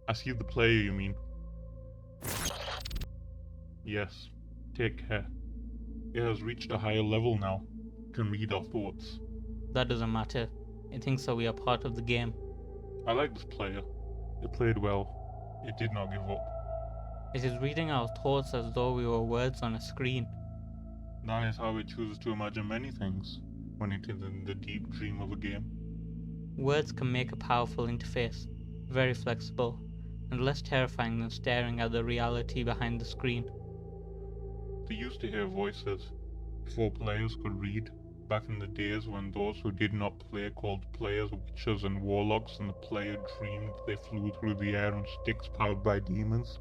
I see the player, you mean? Yes. Take care. It has reached a higher level now. Can read our thoughts. That doesn't matter. It thinks that we are part of the game. I like this player. It played well. It did not give up. It is reading our thoughts as though we were words on a screen. That is how it chooses to imagine many things when it is in the deep dream of a game. Words can make a powerful interface, very flexible, and less terrifying than staring at the reality behind the screen. They used to hear voices before players could read, back in the days when those who did not play called players witches and warlocks, and the player dreamed they flew through the air on sticks powered by demons.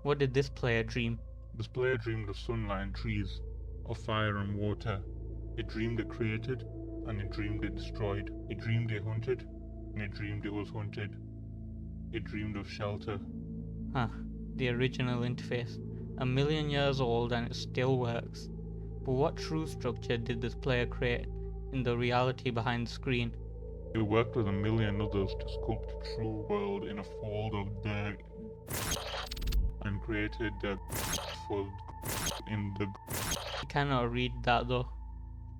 What did this player dream? This player dreamed of sunlight and trees, of fire and water. It dreamed it created, and it dreamed it destroyed. It dreamed it hunted, and it dreamed it was hunted. It dreamed of shelter. The original interface. 1,000,000 years old and it still works. But what true structure did this player create in the reality behind the screen? It worked with 1,000,000 others to sculpt a true world in a fold of dirt and created the for in the. You cannot read that though.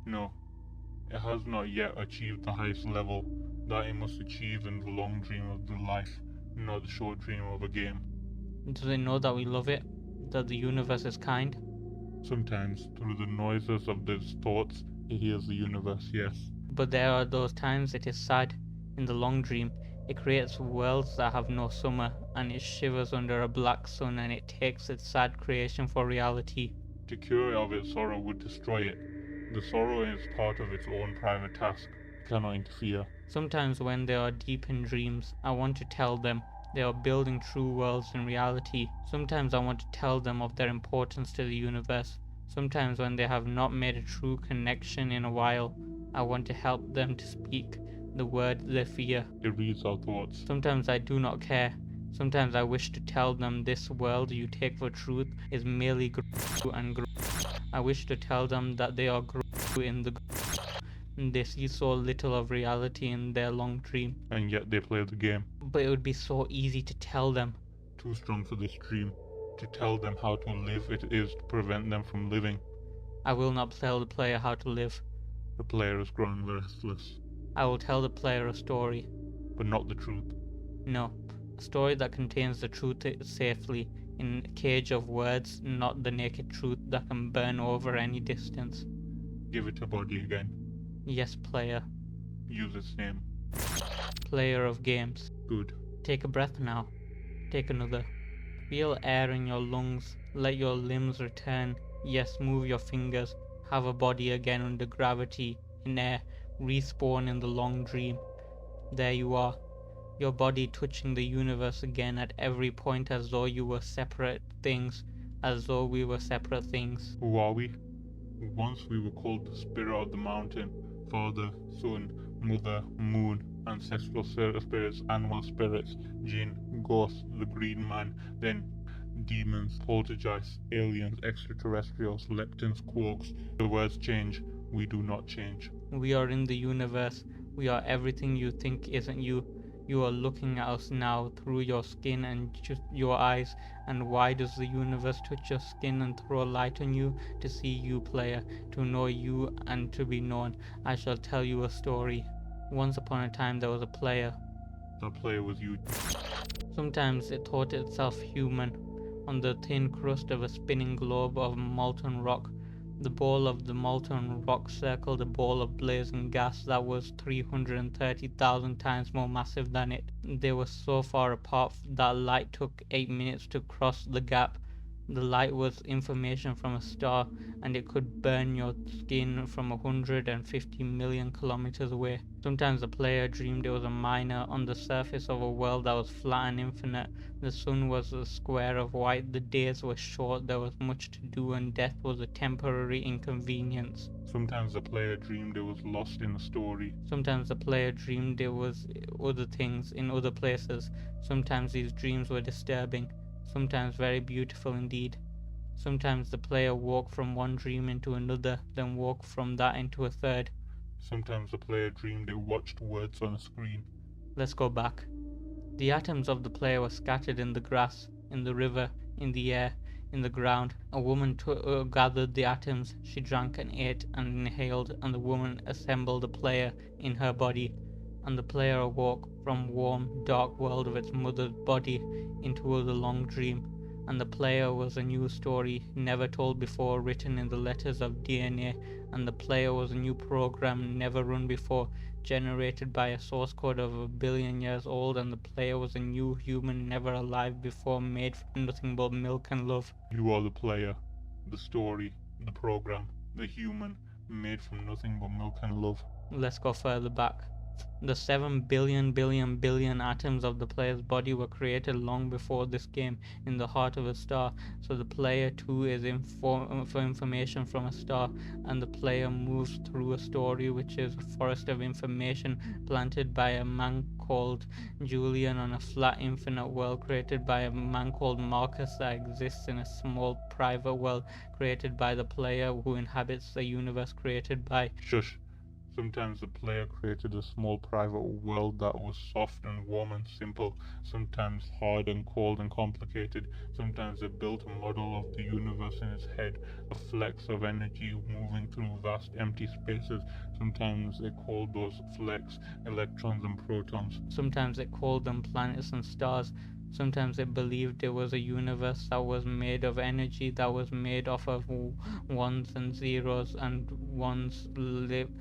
No, it has not yet achieved the highest level that it must achieve in the long dream of the life, not the short dream of a game. Does it know that we love it? That the universe is kind? Sometimes, through the noises of its thoughts, it hears the universe, yes. But there are those times it is sad. In the long dream, it creates worlds that have no summer, and it shivers under a black sun, and it takes its sad creation for reality. To cure it of its sorrow would destroy it. The sorrow is part of its own private task. It cannot interfere. Sometimes when they are deep in dreams, I want to tell them they are building true worlds in reality. Sometimes I want to tell them of their importance to the universe. Sometimes when they have not made a true connection in a while, I want to help them to speak the word they fear. It reads our thoughts. Sometimes I do not care. Sometimes I wish to tell them this world you take for truth is merely grew and grew. I wish to tell them that they are grew in the and they see so little of reality in their long dream. And yet they play the game. But it would be so easy to tell them. Too strong for this dream. To tell them how to live it is to prevent them from living. I will not tell the player how to live. The player is growing restless. I will tell the player a story. But not the truth. No, a story that contains the truth safely in a cage of words, not the naked truth that can burn over any distance. Give it a body again. Yes, player. Use its name. Player of games. Good. Take a breath now. Take another. Feel air in your lungs. Let your limbs return. Yes, move your fingers. Have a body again under gravity, in air. Respawn in the long dream. There you are. Your body touching the universe again at every point as though you were separate things. As though we were separate things. Who are we? Once we were called the spirit of the mountain. Father, Son, Mother, Moon, ancestral spirits, animal spirits, jinn, ghosts, the green man, then demons, poltergeists, aliens, extraterrestrials, leptons, quarks. The words change, we do not change. We are in the universe. We are everything you think isn't you. You are looking at us now through your skin and just your eyes. And why does the universe touch your skin and throw light on you? To see you, player, to know you and to be known. I shall tell you a story. Once upon a time there was a player. That player was you. Sometimes it thought itself human. On the thin crust of a spinning globe of molten rock, the ball of the molten rock circled a ball of blazing gas that was 330,000 times more massive than it. They were so far apart that light took 8 minutes to cross the gap. The light was information from a star, and it could burn your skin from 150 million kilometers away. Sometimes the player dreamed it was a miner on the surface of a world that was flat and infinite. The sun was a square of white, the days were short, there was much to do, and death was a temporary inconvenience. Sometimes the player dreamed it was lost in a story. Sometimes the player dreamed it was other things in other places. Sometimes these dreams were disturbing. Sometimes very beautiful indeed. Sometimes the player walked from one dream into another, then walked from that into a third. Sometimes the player dreamed they watched words on a screen. Let's go back. The atoms of the player were scattered in the grass, in the river, in the air, in the ground. A woman gathered the atoms. She drank and ate and inhaled, and the woman assembled the player in her body. And the player awoke from warm, dark world of its mother's body into the long dream. And the player was a new story, never told before, written in the letters of DNA. And the player was a new program, never run before, generated by a source code of 1 billion years old. And the player was a new human, never alive before, made from nothing but milk and love. You are the player, the story, the program, the human, made from nothing but milk and love. Let's go further back. The 7 billion atoms of the player's body were created long before this game in the heart of a star. So the player too is for information from a star, and the player moves through a story which is a forest of information planted by a man called Julian on a flat infinite world created by a man called Marcus that exists in a small private world created by the player who inhabits the universe created by Shush. Sometimes the player created a small private world that was soft and warm and simple, sometimes hard and cold and complicated. Sometimes it built a model of the universe in its head, a flecks of energy moving through vast empty spaces. Sometimes it called those flecks electrons and protons. Sometimes it called them planets and stars. Sometimes it believed it was a universe that was made of energy, that was made off of ones and zeros and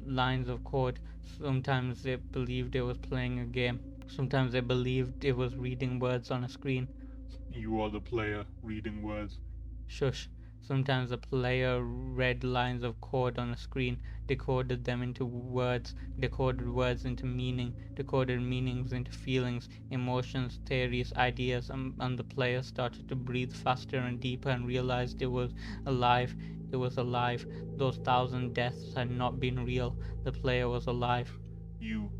lines of code. Sometimes it believed it was playing a game. Sometimes it believed it was reading words on a screen. You are the player, reading words. Shush. Sometimes the player read lines of code on a screen, decoded them into words, decoded words into meaning, decoded meanings into feelings, emotions, theories, ideas, and the player started to breathe faster and deeper and realized it was alive. It was alive. Those 1,000 deaths had not been real. The player was alive. You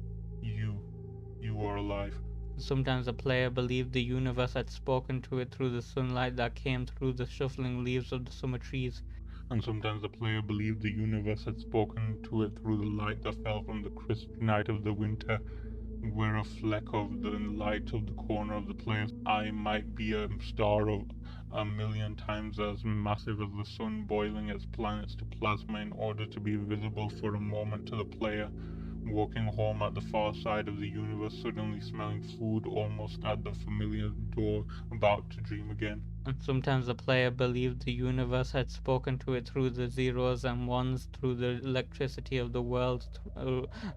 are alive. Sometimes the player believed the universe had spoken to it through the sunlight that came through the shuffling leaves of the summer trees. And sometimes the player believed the universe had spoken to it through the light that fell from the crisp night of the winter, where a fleck of the light of the corner of the player's eye might be a star of 1,000,000 times as massive as the sun, boiling its planets to plasma in order to be visible for a moment to the player. Walking home at the far side of the universe, suddenly smelling food almost at the familiar door, about to dream again. And sometimes the player believed the universe had spoken to it through the zeros and ones, through the electricity of the world,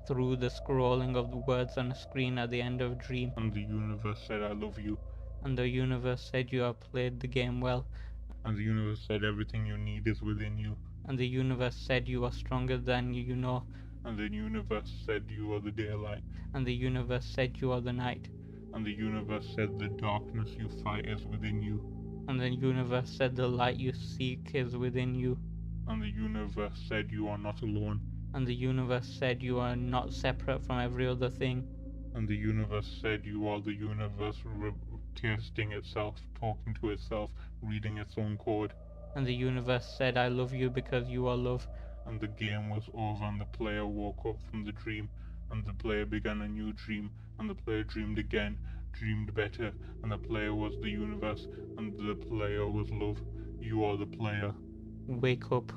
through the scrolling of the words on a screen at the end of a dream. And the universe said, I love you. And the universe said, you have played the game well. And the universe said, everything you need is within you. And the universe said, you are stronger than you know. And the universe said, you are the daylight. And the universe said, you are the night. And the universe said, the darkness you fight is within you. And the universe said, the light you seek is within you. And the universe said, you are not alone. And the universe said, you are not separate from every other thing. And the universe said, you are the universe tasting itself, talking to itself, reading its own code. And the universe said, I love you because you are love. And the game was over, and the player woke up from the dream, and the player began a new dream, and the player dreamed again, dreamed better, and the player was the universe, and the player was love. You are the player. Wake up.